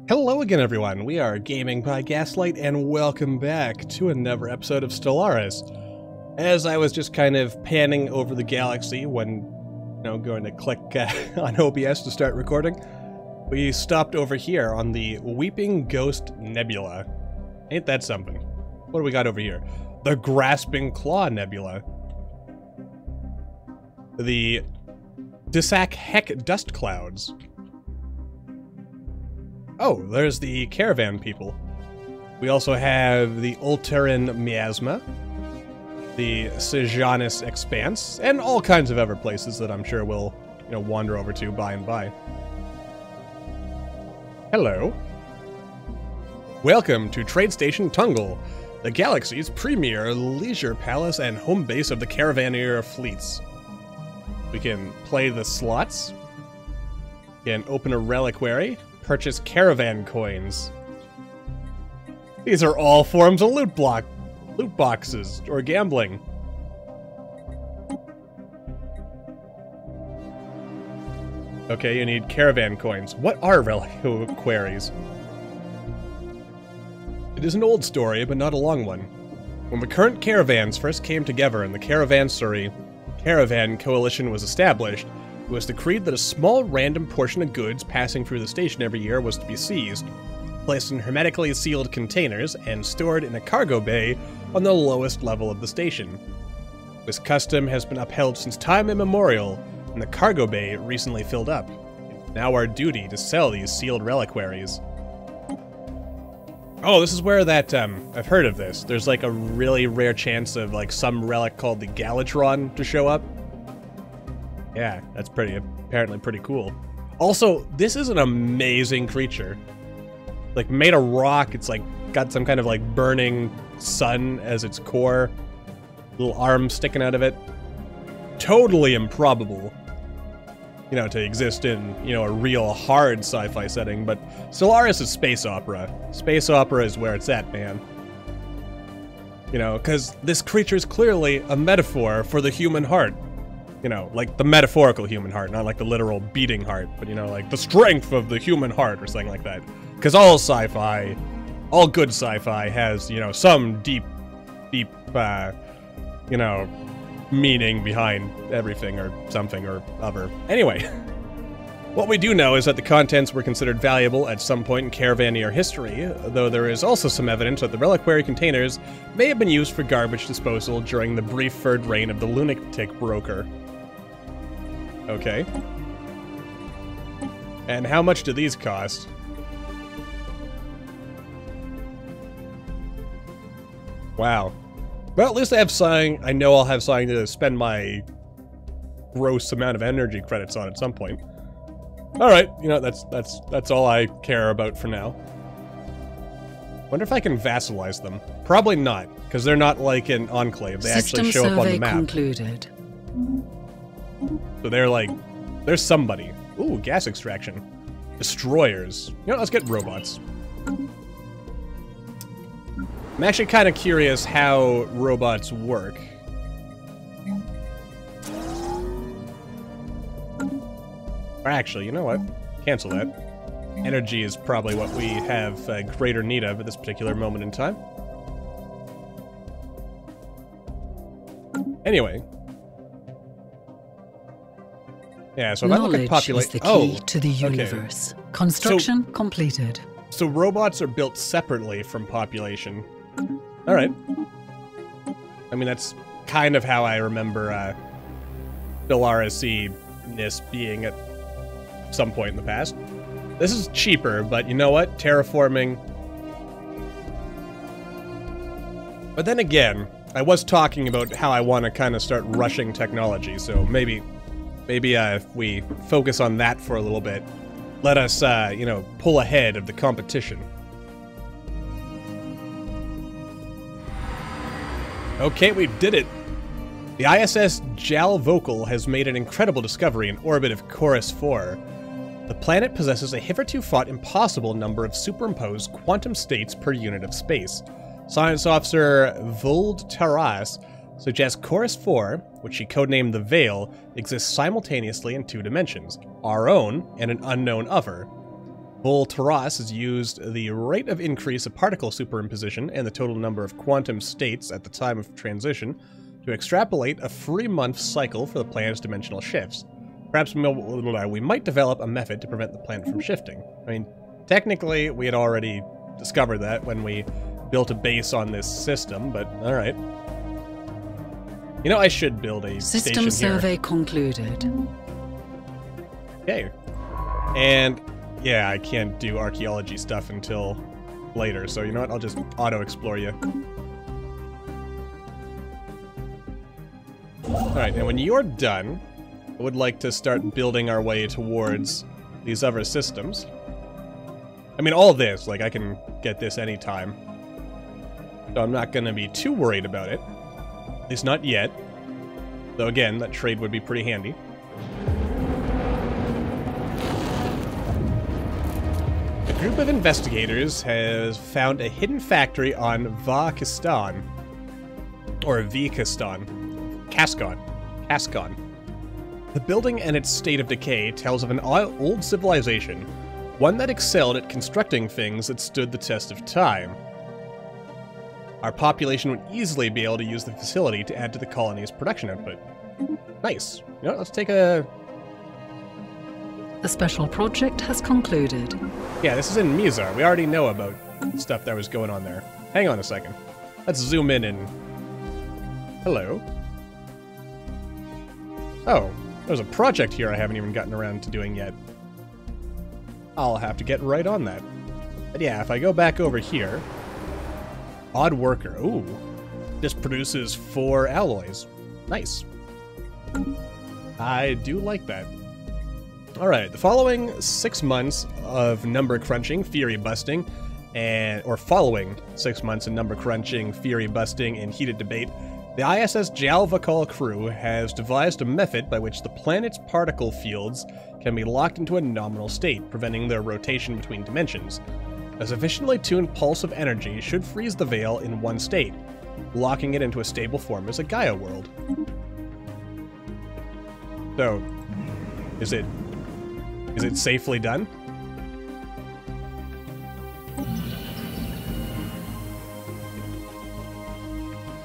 Hello again, everyone. We are Gaming by Gaslight, and welcome back to another episode of Stellaris. As I was just kind of panning over the galaxy when, going to click on OBS to start recording, we stopped over here on the Weeping Ghost Nebula. Ain't that something? What do we got over here? The Grasping Claw Nebula. The Disac Heck Dust Clouds. Oh, there's the caravan people. We also have the Ulteran Miasma, the Sejanus Expanse, and all kinds of other places that I'm sure we'll, wander over to by and by. Hello. Welcome to Trade Station Tungle, the galaxy's premier leisure palace and home base of the Caravaneer fleets. We can play the slots, we can open a reliquary, purchase caravan coins. These are all forms of loot boxes, or gambling. Okay, you need caravan coins. What are reliquaries? It is an old story, but not a long one. When the current caravans first came together and the Caravanserai Caravan Coalition was established, it was decreed that a small random portion of goods passing through the station every year was to be seized, placed in hermetically sealed containers, and stored in a cargo bay on the lowest level of the station. This custom has been upheld since time immemorial, and the cargo bay recently filled up. It's now our duty to sell these sealed reliquaries. Oh, this is where that, I've heard of this. There's like a really rare chance of like some relic called the Galatron to show up. Yeah, that's apparently pretty cool. Also, this is an amazing creature. Like, made of rock, it's like, got some kind of like burning sun as its core. Little arms sticking out of it. Totally improbable, to exist in, a real hard sci-fi setting, but Stellaris is space opera. Space opera is where it's at, man. Because this creature is clearly a metaphor for the human heart. Like the metaphorical human heart, not like the literal beating heart, but like the strength of the human heart or something like that. Because all sci-fi, all good sci-fi has, some deep, meaning behind everything or something or other. Anyway, what we do know is that the contents were considered valuable at some point in Caravaneer history, though there is also some evidence that the reliquary containers may have been used for garbage disposal during the brief third reign of the lunatic broker. Okay. And how much do these cost? Wow. Well, at least I have something. I know I'll have something to spend my gross amount of energy credits on at some point. All right, that's all I care about for now. Wonder if I can vassalize them. Probably not, because they're not like an enclave. They actually show up on the map. Concluded. So they're somebody. Ooh, gas extraction. Destroyers. Let's get robots. I'm actually kind of curious how robots work. Or actually, you know what? Cancel that. Energy is probably what we have greater need of at this particular moment in time. Anyway. Yeah, so if I look at population... is the key to the universe. Okay. Construction completed. So robots are built separately from population. Alright. I mean, that's kind of how I remember Stellaris-ness being at some point in the past. This is cheaper, but you know what? Terraforming. But then again, I was talking about how I want to kind of start rushing technology, so maybe if we focus on that for a little bit, let us, pull ahead of the competition. Okay, we did it! The ISS Jal Vocal has made an incredible discovery in orbit of Chorus 4. The planet possesses a hitherto thought impossible number of superimposed quantum states per unit of space. Science Officer Vuld Taras suggests Chorus 4, which she codenamed the Veil, exists simultaneously in two dimensions, our own and an unknown other. Vol-Terras has used the rate of increase of particle superimposition and the total number of quantum states at the time of transition to extrapolate a 3-month cycle for the planet's dimensional shifts. Perhaps we might develop a method to prevent the planet from shifting. I mean, technically, we had already discovered that when we built a base on this system, but alright. You know, I should build a System survey concluded. Okay. And, yeah, I can't do archaeology stuff until later, so you know what? I'll just auto-explore you. Alright, and when you're done, I would like to start building our way towards these other systems. I mean, all this, like, I can get this anytime. So I'm not gonna be too worried about it. At least not yet. Though again, that trade would be pretty handy. A group of investigators has found a hidden factory on Vakistan. Or Vikistan. Kaskon. The building and its state of decay tells of an old civilization, one that excelled at constructing things that stood the test of time. Our population would easily be able to use the facility to add to the colony's production output. Nice. You know, let's take a... The special project has concluded. Yeah, this is in Mizar. We already know about stuff that was going on there. Hang on a second. Let's zoom in and... Hello. Oh, there's a project here I haven't even gotten around to doing yet. I'll have to get right on that. But yeah, if I go back over here... Odd worker. Ooh. This produces 4 alloys. Nice. I do like that. Alright, the following 6 months of number crunching, theory busting, or following 6 months of number crunching, theory busting, and heated debate, the ISS Jalvakal crew has devised a method by which the planet's particle fields can be locked into a nominal state, preventing their rotation between dimensions. A sufficiently tuned pulse of energy should freeze the veil in one state, locking it into a stable form as a Gaia world. So, is it safely done?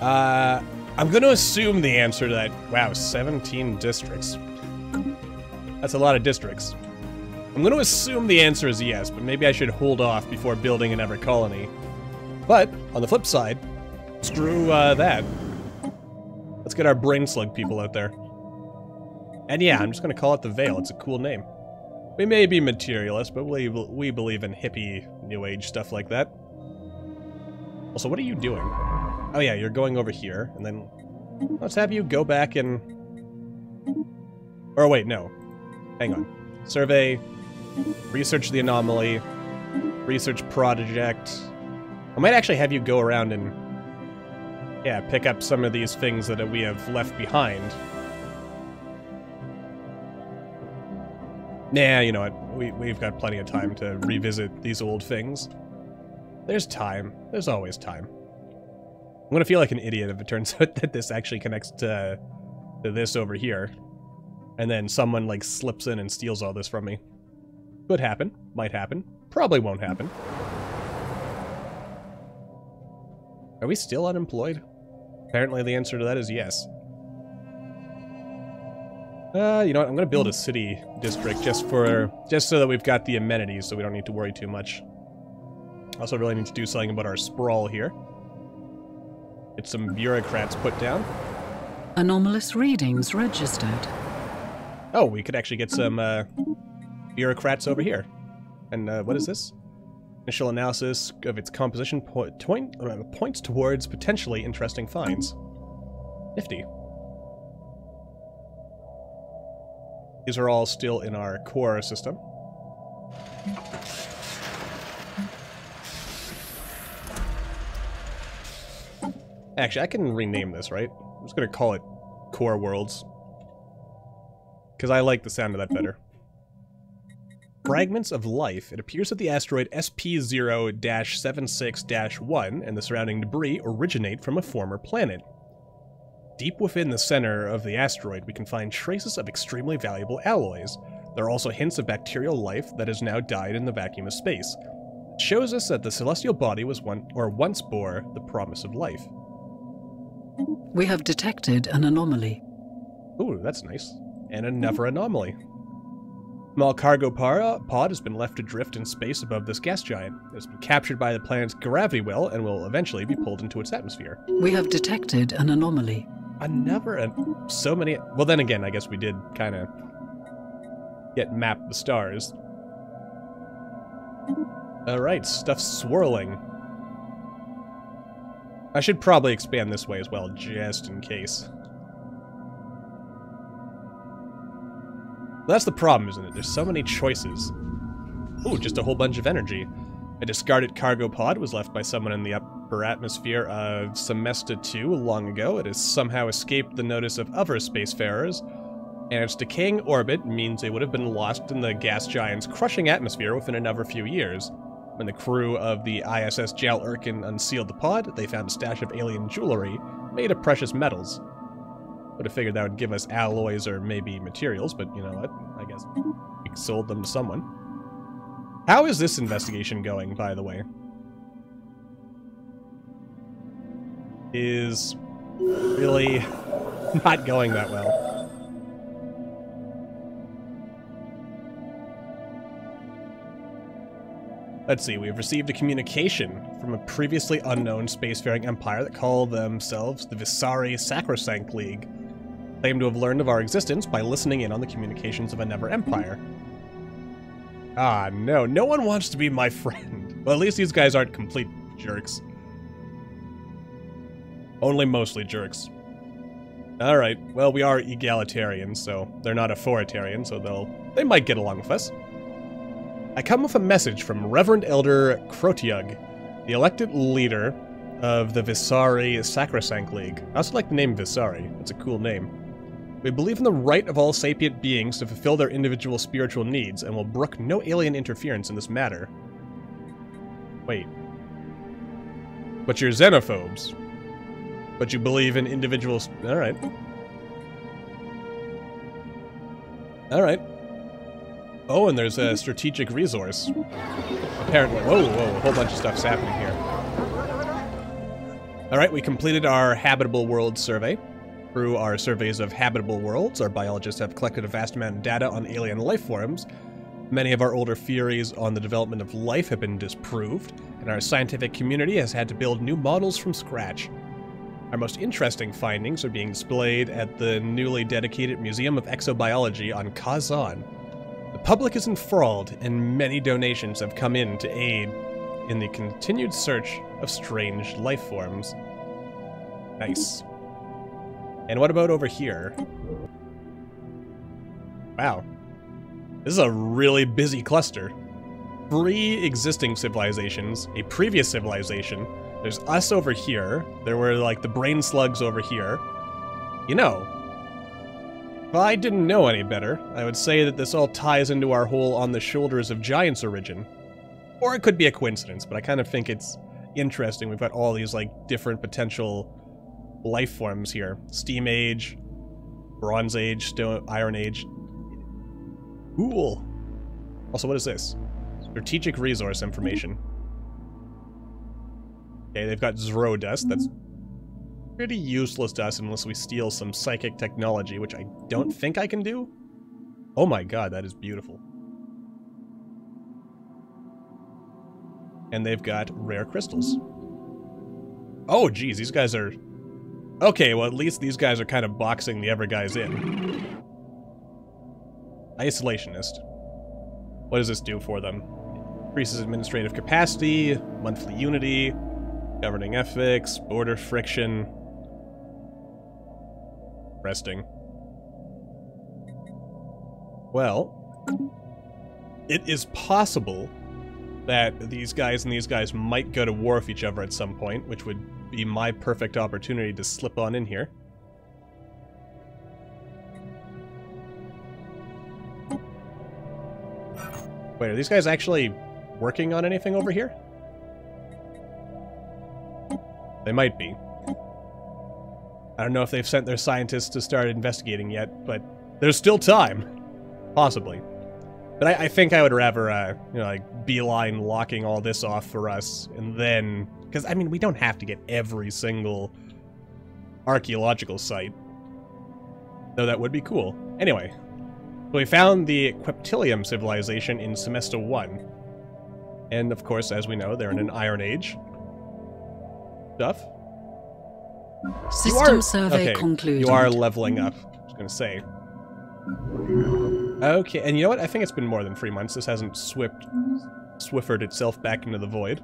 I'm going to assume the answer to that. Wow, 17 districts. That's a lot of districts. I'm going to assume the answer is yes, but maybe I should hold off before building another colony. But, on the flip side, screw that. Let's get our brain slug people out there. And yeah, I'm just going to call it the Veil. It's a cool name. We may be materialists, but we believe in hippie, new age stuff like that. Also, what are you doing? Oh yeah, you're going over here, and then let's have you go back and... Or wait, no. Hang on. Survey, research the anomaly, research project. I might actually have you go around and, yeah, pick up some of these things that we have left behind. Nah, you know what, we've got plenty of time to revisit these old things. There's time. There's always time. I'm gonna feel like an idiot if it turns out that this actually connects to this over here. And then someone, like, slips in and steals all this from me. Could happen. Might happen. Probably won't happen. Are we still unemployed? Apparently the answer to that is yes. You know what? I'm gonna build a city district just so that we've got the amenities so we don't need to worry too much. Also really need to do something about our sprawl here. Get some bureaucrats put down. Anomalous readings registered. Oh, we could actually get some bureaucrats over here. And what is this? Initial analysis of its composition points towards potentially interesting finds. Nifty. These are all still in our core system. Actually, I can rename this, right? I'm just gonna call it Core Worlds. Because I like the sound of that better. Fragments of life. It appears that the asteroid SP0-76-1 and the surrounding debris originate from a former planet. Deep within the center of the asteroid, we can find traces of extremely valuable alloys. There are also hints of bacterial life that has now died in the vacuum of space. It shows us that the celestial body was once bore the promise of life. We have detected an anomaly. Ooh, that's nice. And another anomaly. Small cargo pod has been left adrift in space above this gas giant. It has been captured by the planet's gravity well and will eventually be pulled into its atmosphere. We have detected an anomaly. So many... Well, then again, I guess we did kind of get mapped the stars. Alright, stuff's swirling. I should probably expand this way as well, just in case. That's the problem, isn't it? There's so many choices. Ooh, just a whole bunch of energy. A discarded cargo pod was left by someone in the upper atmosphere of Semesta 2 long ago. It has somehow escaped the notice of other spacefarers, and its decaying orbit means it would have been lost in the gas giant's crushing atmosphere within another few years. When the crew of the ISS Jal Urkin unsealed the pod, they found a stash of alien jewelry made of precious metals. Would have figured that would give us alloys or maybe materials, but you know what? I guess we sold them to someone. How is this investigation going, by the way? Is really not going that well. Let's see, we've received a communication from a previously unknown spacefaring empire that call themselves the Visari Sacrosanct League. Claim to have learned of our existence by listening in on the communications of another empire. Ah, no. No one wants to be my friend. Well, at least these guys aren't complete jerks. Only mostly jerks. Alright, well, we are egalitarian, so they're not authoritarian, so they might get along with us. I come with a message from Reverend Elder Krotiug, the elected leader of the Visari Sacrosanct League. I also like the name Visari. It's a cool name. We believe in the right of all sapient beings to fulfill their individual spiritual needs, and will brook no alien interference in this matter. Wait. But you're xenophobes. But you believe in individuals... Alright. Alright. Oh, and there's a strategic resource. Apparently... Whoa, a whole bunch of stuff's happening here. Alright, we completed our habitable world survey. Through our surveys of habitable worlds, our biologists have collected a vast amount of data on alien life forms. Many of our older theories on the development of life have been disproved, and our scientific community has had to build new models from scratch. Our most interesting findings are being displayed at the newly dedicated Museum of Exobiology on Kazan. The public is enthralled, and many donations have come in to aid in the continued search of strange life forms. Nice. And what about over here? Wow. This is a really busy cluster. 3 existing civilizations, a previous civilization, there's us over here, there were like the brain slugs over here. You know, if I didn't know any better, I would say that this all ties into our whole on the shoulders of giants origin. Or it could be a coincidence, but I kind of think it's interesting. We've got all these like different potential life forms here. Steam Age, Bronze Age, Stone, Iron Age. Cool. Also, what is this? Strategic resource information. Okay, they've got Zero Dust. That's pretty useless to us unless we steal some psychic technology, which I don't think I can do. Oh my god, that is beautiful. And they've got rare crystals. Oh, geez, these guys are... Okay, well, at least these guys are kind of boxing the other guys in. Isolationist. What does this do for them? Increases administrative capacity, monthly unity, governing ethics, border friction. Resting. Well, it is possible that these guys and these guys might go to war with each other at some point, which would be my perfect opportunity to slip on in here. Wait, are these guys actually working on anything over here? They might be. I don't know if they've sent their scientists to start investigating yet, but there's still time. Possibly. But I think I would rather, you know, like, beeline locking all this off for us, and then... Because, I mean, we don't have to get every single archaeological site. Though that would be cool. Anyway, we found the Queptilium civilization in Semester 1. And, of course, as we know, they're in an Iron Age. Stuff. System survey concluded. You are leveling up, I was gonna say. Okay, and you know what? I think it's been more than 3 months. This hasn't swiffered itself back into the void.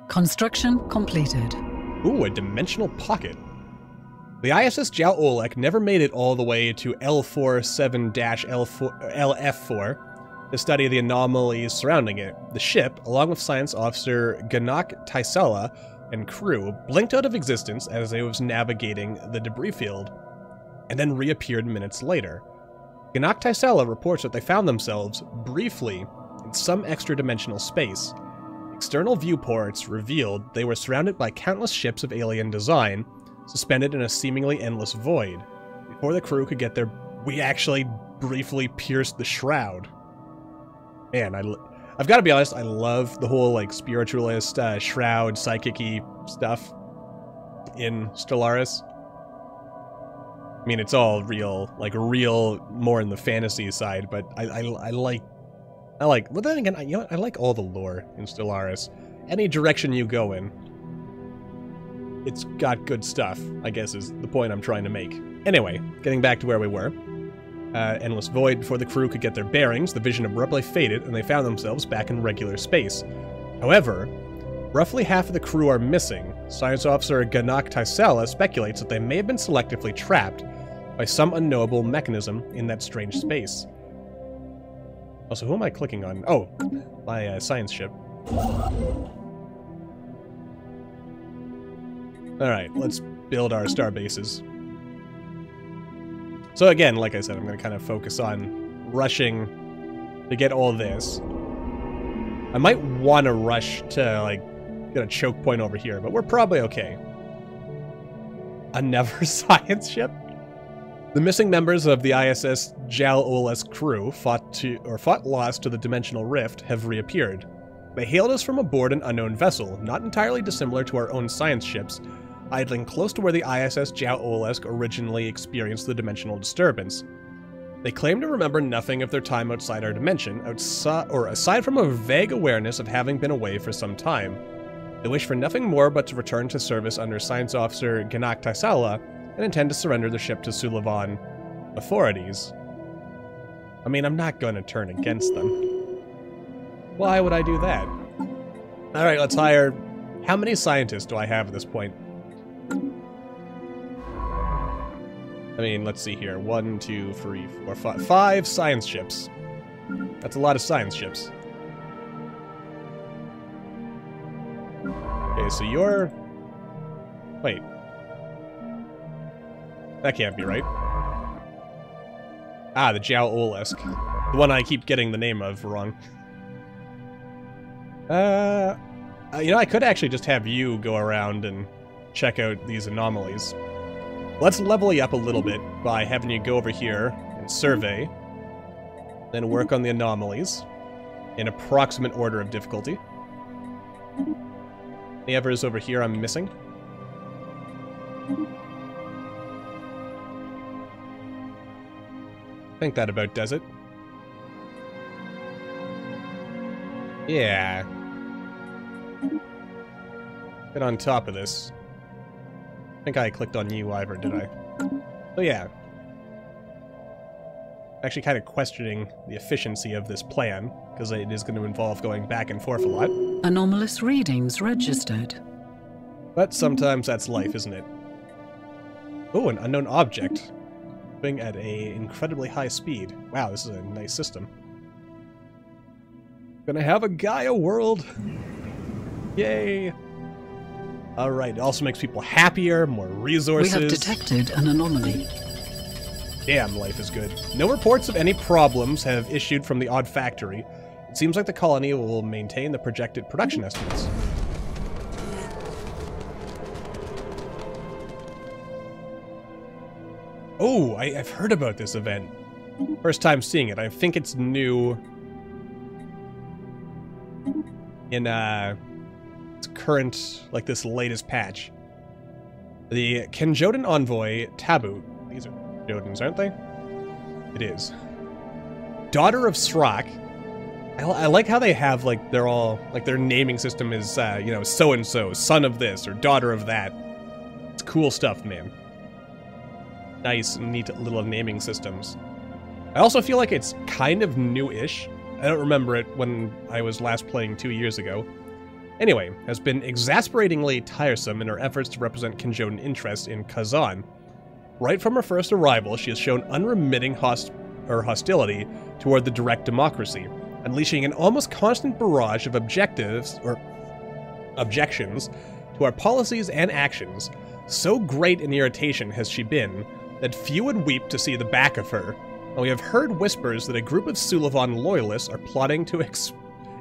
Construction completed. Ooh, a dimensional pocket. The ISS Jal Olek never made it all the way to L47-LF4 to study the anomalies surrounding it. The ship, along with science officer Ganak Taisala and crew, blinked out of existence as it was navigating the debris field, and then reappeared minutes later. Ganak Taisala reports that they found themselves, briefly, in some extra-dimensional space. External viewports revealed they were surrounded by countless ships of alien design, suspended in a seemingly endless void. Before the crew could get there, we actually briefly pierced the shroud. Man, I've got to be honest, I love the whole, like, spiritualist, shroud, psychic-y stuff in Stellaris. I mean, it's all real, like, more in the fantasy side, but I like, well, then again, you know what? I like all the lore in Stellaris. Any direction you go in, it's got good stuff, I guess is the point I'm trying to make. Anyway, getting back to where we were. Endless void before the crew could get their bearings, the vision abruptly faded, and they found themselves back in regular space. However, roughly half of the crew are missing. Science officer Ganak Taisala speculates that they may have been selectively trapped by some unknowable mechanism in that strange space. Also, who am I clicking on? Oh, my science ship. Alright, let's build our star bases. So again, like I said, I'm going to kind of focus on rushing to get all this. I might want to rush to, like, get a choke point over here, but we're probably okay. Another science ship? The missing members of the ISS Jal Ol's crew fought lost to the dimensional rift have reappeared. They hailed us from aboard an unknown vessel, not entirely dissimilar to our own science ships, idling close to where the ISS Jal Olesk originally experienced the dimensional disturbance. They claim to remember nothing of their time outside our dimension, aside from a vague awareness of having been away for some time. They wish for nothing more but to return to service under Science Officer Ganak Taisala and intend to surrender the ship to Sulivan authorities. I mean, I'm not going to turn against them. Why would I do that? Alright, let's hire... How many scientists do I have at this point? I mean, let's see here. 1, 2, 3, 4, 5. 5 science ships. That's a lot of science ships. Okay, so you're... Wait. That can't be right. Ah, the Jal Olesk. The one I keep getting the name of wrong. You know, I could actually just have you go around and check out these anomalies. Let's level you up a little bit by having you go over here and survey, then work on the anomalies in approximate order of difficulty. Any others over here I'm missing? I think that about does it. Yeah. Get on top of this. I think I clicked on you, Ivor, did I? So yeah. Actually kind of questioning the efficiency of this plan, because it is going to involve going back and forth a lot. Anomalous readings registered. But sometimes that's life, isn't it? Oh, an unknown object. Moving at a incredibly high speed. Wow, this is a nice system. Gonna have a Gaia world! Yay! Alright, it also makes people happier, more resources. We have detected an anomaly. Damn, life is good. No reports of any problems have issued from the odd factory. It seems like the colony will maintain the projected production estimates. Oh, I've heard about this event. First time seeing it. I think it's new in its current, like this latest patch. The Kenjodan envoy, Tobu. These are Jodans, aren't they? It is. Daughter of Srock. I like how they have, like, they're all, like, their naming system is, you know, so-and-so, son of this, or daughter of that. It's cool stuff, man. Nice, neat little naming systems. I also feel like it's kind of new-ish. I don't remember it when I was last playing 2 years ago. Anyway, has been exasperatingly tiresome in her efforts to represent Kenjodan interests in Kazan. Right from her first arrival, she has shown unremitting hostility toward the direct democracy, unleashing an almost constant barrage of objections to our policies and actions. So great an irritation has she been that few would weep to see the back of her. And we have heard whispers that a group of Sulivan loyalists are plotting to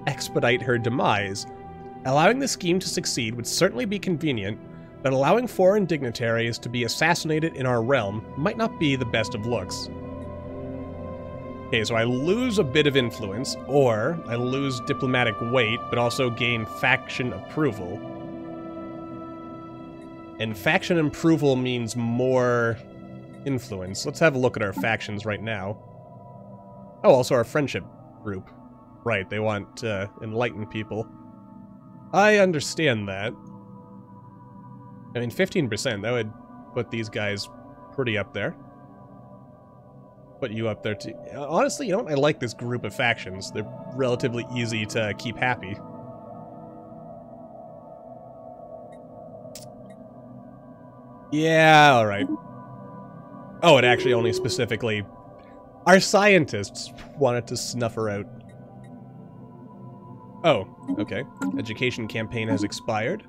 expedite her demise. Allowing the scheme to succeed would certainly be convenient, but allowing foreign dignitaries to be assassinated in our realm might not be the best of looks. Okay, so I lose a bit of influence, or I lose diplomatic weight, but also gain faction approval. And faction approval means more influence. Let's have a look at our factions right now. Oh, also our friendship group. Right, they want to enlighten people. I understand that. I mean, 15%, that would put these guys pretty up there. Put you up there too. Honestly, you know what? I like this group of factions. They're relatively easy to keep happy. Yeah, alright. Oh, it actually only specifically... Our scientists wanted to snuff her out. Oh, okay. Education campaign has expired.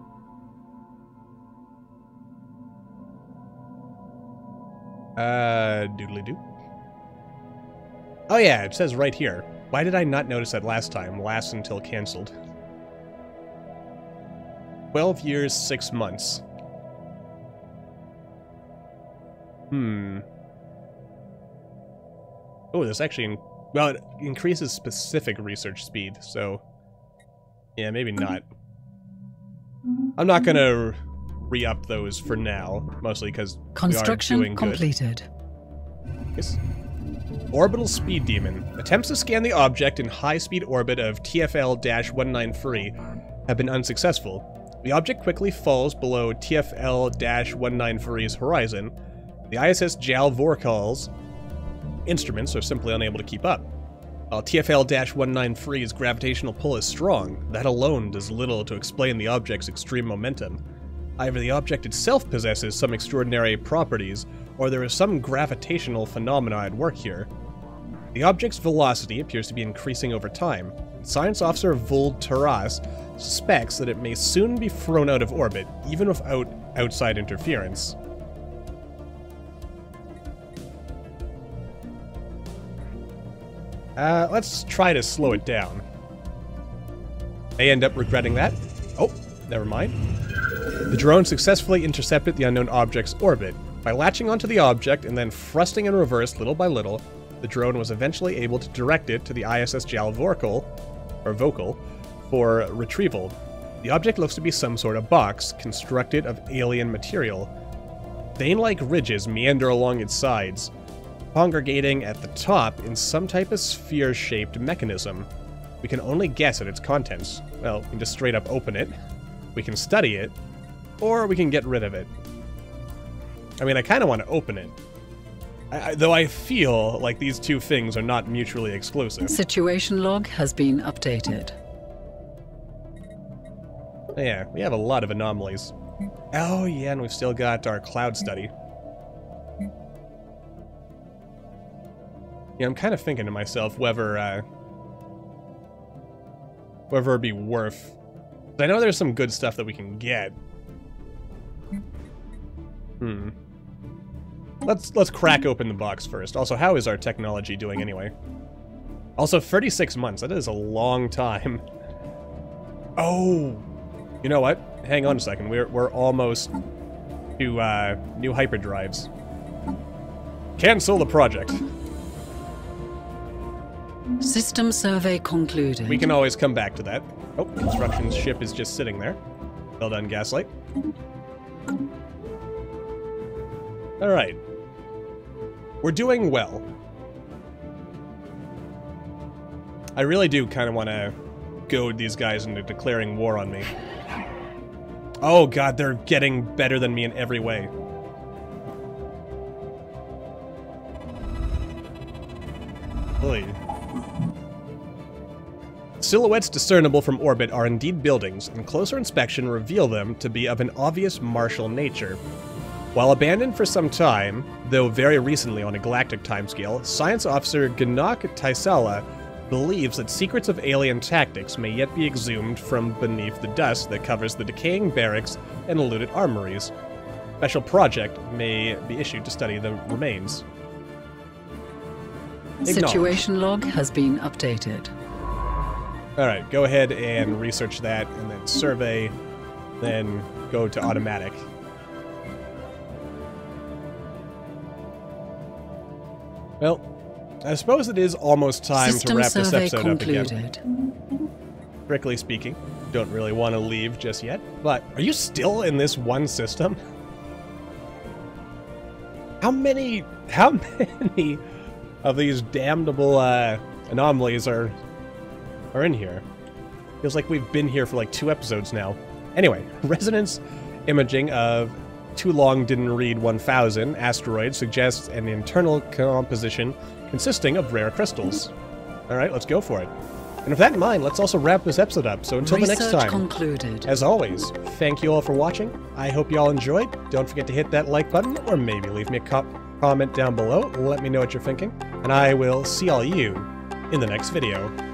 Doodly-doo. Oh yeah, it says right here. Why did I not notice that last time? Lasts until cancelled. 12 years, 6 months. Oh, this actually... Well, it increases specific research speed, so... Yeah, maybe not. I'm not gonna re-up those for now, mostly because construction completed. Yes. Orbital Speed Demon. Attempts to scan the object in high-speed orbit of TFL-193 have been unsuccessful. The object quickly falls below TFL-193's horizon. The ISS JAL Vorkal's instruments are simply unable to keep up. While TFL-193's gravitational pull is strong, that alone does little to explain the object's extreme momentum. Either the object itself possesses some extraordinary properties, or there is some gravitational phenomena at work here. The object's velocity appears to be increasing over time. Science Officer Vuld Taras suspects that it may soon be thrown out of orbit, even without outside interference. Let's try to slow it down. They end up regretting that. Oh, never mind. The drone successfully intercepted the unknown object's orbit. By latching onto the object and then thrusting in reverse little by little, the drone was eventually able to direct it to the ISS JAL Vocal for retrieval. The object looks to be some sort of box, constructed of alien material. Vein-like ridges meander along its sides, congregating at the top in some type of sphere-shaped mechanism. We can only guess at its contents. Well, we can just straight up open it, we can study it, or we can get rid of it. I mean, I kind of want to open it. Though I feel like these two things are not mutually exclusive. Situation log has been updated. Yeah, we have a lot of anomalies. Oh yeah, and we've still got our cloud study. Yeah, I'm kind of thinking to myself whether it'd be worth... I know there's some good stuff that we can get. Let's crack open the box first. Also, how is our technology doing anyway? Also, 36 months. That is a long time. Oh! You know what? Hang on a second. We're almost to new hyperdrives. Cancel the project. System survey concluded. We can always come back to that. Oh, construction ship is just sitting there. Well done, Gaslight. Alright. We're doing well. I really do kind of want to goad these guys into declaring war on me. Oh god, they're getting better than me in every way. Really. Silhouettes discernible from orbit are indeed buildings, and closer inspection reveal them to be of an obvious martial nature. While abandoned for some time, though very recently on a galactic timescale, science officer Gnak Taisala believes that secrets of alien tactics may yet be exhumed from beneath the dust that covers the decaying barracks and looted armories. A special project may be issued to study the remains. Situation log has been updated. Alright, go ahead and research that, and then survey, then go to automatic. Well, I suppose it is almost time to wrap this episode up again. Strictly speaking, don't really want to leave just yet, but are you still in this one system? How many of these damnable anomalies are in here? Feels like we've been here for like 2 episodes now. Anyway, resonance imaging of Too Long Didn't Read 1000 asteroid suggests an internal composition consisting of rare crystals. Alright, let's go for it. And with that in mind, let's also wrap this episode up. So until the next time, concluded. As always, thank you all for watching. I hope you all enjoyed. Don't forget to hit that like button, or maybe leave me a comment down below. Let me know what you're thinking. And I will see all you in the next video.